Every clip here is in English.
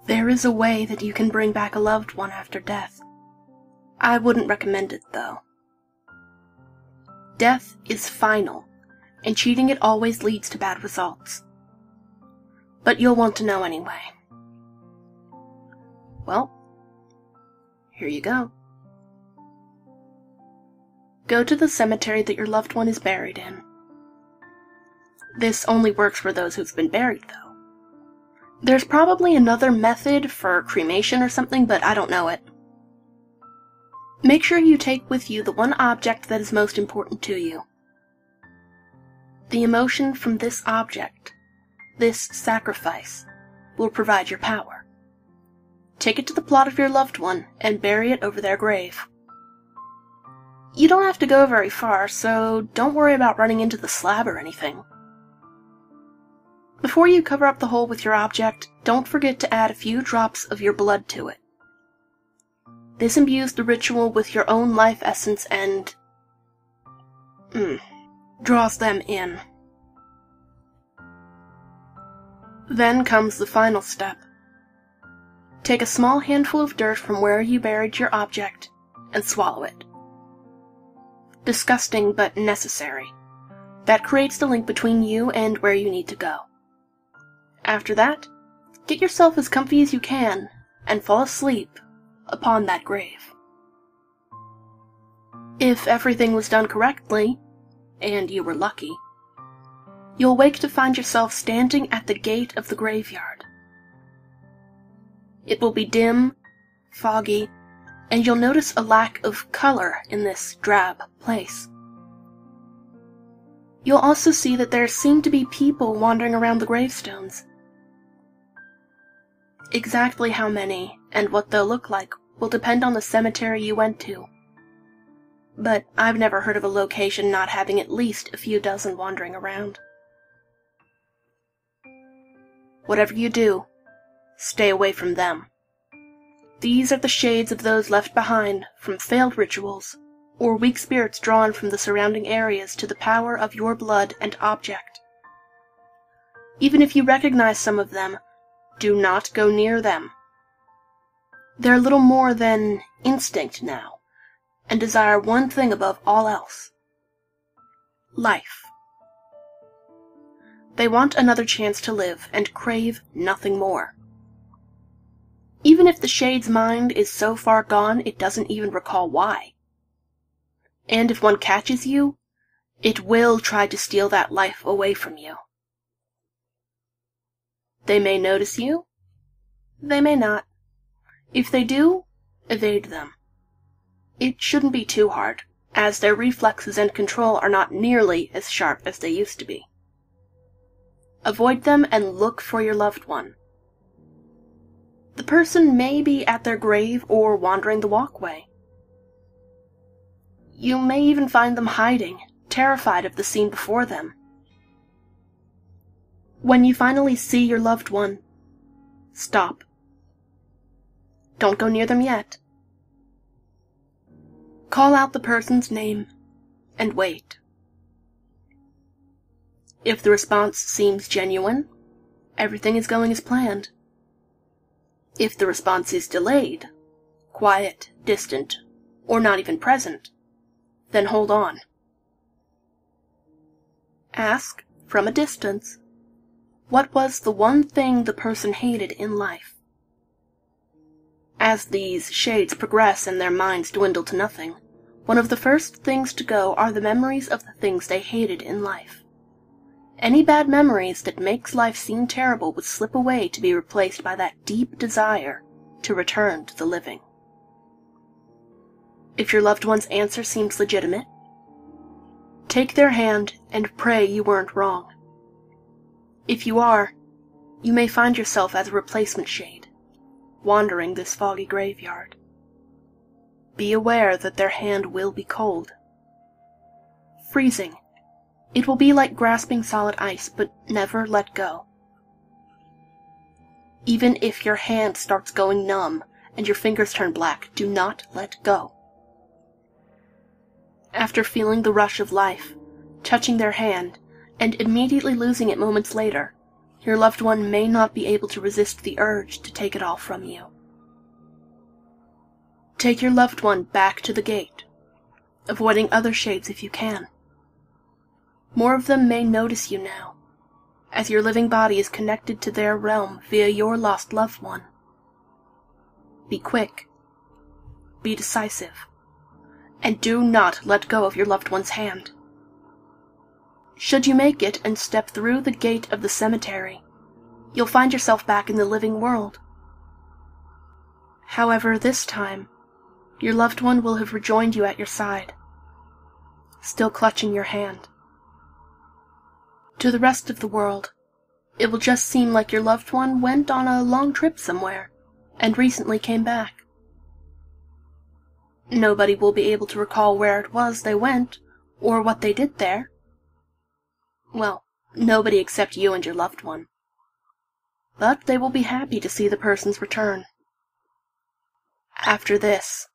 There is a way that you can bring back a loved one after death. I wouldn't recommend it, though. Death is final, and cheating it always leads to bad results. But you'll want to know anyway. Well, here you go. Go to the cemetery that your loved one is buried in. This only works for those who've been buried, though. There's probably another method for cremation or something, but I don't know it. Make sure you take with you the one object that is most important to you. The emotion from this object, this sacrifice, will provide your power. Take it to the plot of your loved one and bury it over their grave. You don't have to go very far, so don't worry about running into the slab or anything. Before you cover up the hole with your object, don't forget to add a few drops of your blood to it. This imbues the ritual with your own life essence and draws them in. Then comes the final step. Take a small handful of dirt from where you buried your object and swallow it. Disgusting but necessary. That creates the link between you and where you need to go. After that, get yourself as comfy as you can and fall asleep upon that grave. If everything was done correctly, and you were lucky, you'll wake to find yourself standing at the gate of the graveyard. It will be dim, foggy, and you'll notice a lack of color in this drab place. You'll also see that there seem to be people wandering around the gravestones. Exactly how many and what they'll look like will depend on the cemetery you went to. But I've never heard of a location not having at least a few dozen wandering around. Whatever you do, stay away from them. These are the shades of those left behind from failed rituals, or weak spirits drawn from the surrounding areas to the power of your blood and object. Even if you recognize some of them, do not go near them. They're little more than instinct now, and desire one thing above all else: life. They want another chance to live and crave nothing more. Even if the shade's mind is so far gone it doesn't even recall why. And if one catches you, it will try to steal that life away from you. They may notice you, they may not. If they do, evade them. It shouldn't be too hard, as their reflexes and control are not nearly as sharp as they used to be. Avoid them and look for your loved one. The person may be at their grave or wandering the walkway. You may even find them hiding, terrified of the scene before them. When you finally see your loved one, stop. Don't go near them yet. Call out the person's name and wait. If the response seems genuine, everything is going as planned. If the response is delayed, quiet, distant, or not even present, then hold on. Ask, from a distance, what was the one thing the person hated in life? As these shades progress and their minds dwindle to nothing, one of the first things to go are the memories of the things they hated in life. Any bad memories that makes life seem terrible would slip away to be replaced by that deep desire to return to the living. If your loved one's answer seems legitimate, take their hand and pray you weren't wrong. If you are, you may find yourself as a replacement shade, wandering this foggy graveyard. Be aware that their hand will be cold. Freezing. It will be like grasping solid ice, but never let go. Even if your hand starts going numb and your fingers turn black, do not let go. After feeling the rush of life, touching their hand, and immediately losing it moments later, your loved one may not be able to resist the urge to take it all from you. Take your loved one back to the gate, avoiding other shades if you can. More of them may notice you now, as your living body is connected to their realm via your lost loved one. Be quick, be decisive, and do not let go of your loved one's hand. Should you make it and step through the gate of the cemetery, you'll find yourself back in the living world. However, this time, your loved one will have rejoined you at your side, still clutching your hand. To the rest of the world, it will just seem like your loved one went on a long trip somewhere, and recently came back. Nobody will be able to recall where it was they went, or what they did there. Well, nobody except you and your loved one. But they will be happy to see the person's return. After this,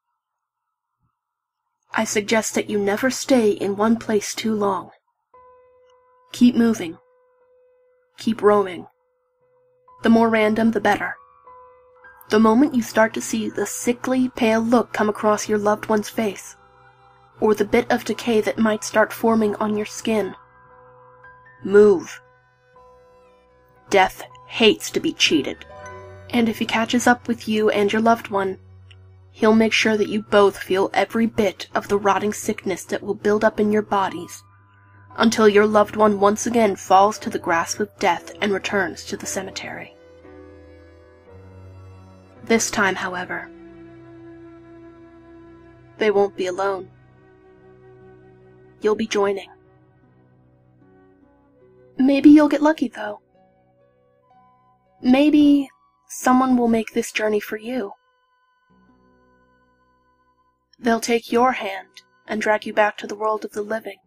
I suggest that you never stay in one place too long. Keep moving. Keep roaming. The more random, the better. The moment you start to see the sickly, pale look come across your loved one's face, or the bit of decay that might start forming on your skin, move. Death hates to be cheated, and if he catches up with you and your loved one, he'll make sure that you both feel every bit of the rotting sickness that will build up in your bodies, until your loved one once again falls to the grasp of death and returns to the cemetery. This time, however, they won't be alone. You'll be joining. Maybe you'll get lucky, though. Maybe someone will make this journey for you. They'll take your hand and drag you back to the world of the living,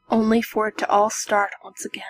only for it to all start once again.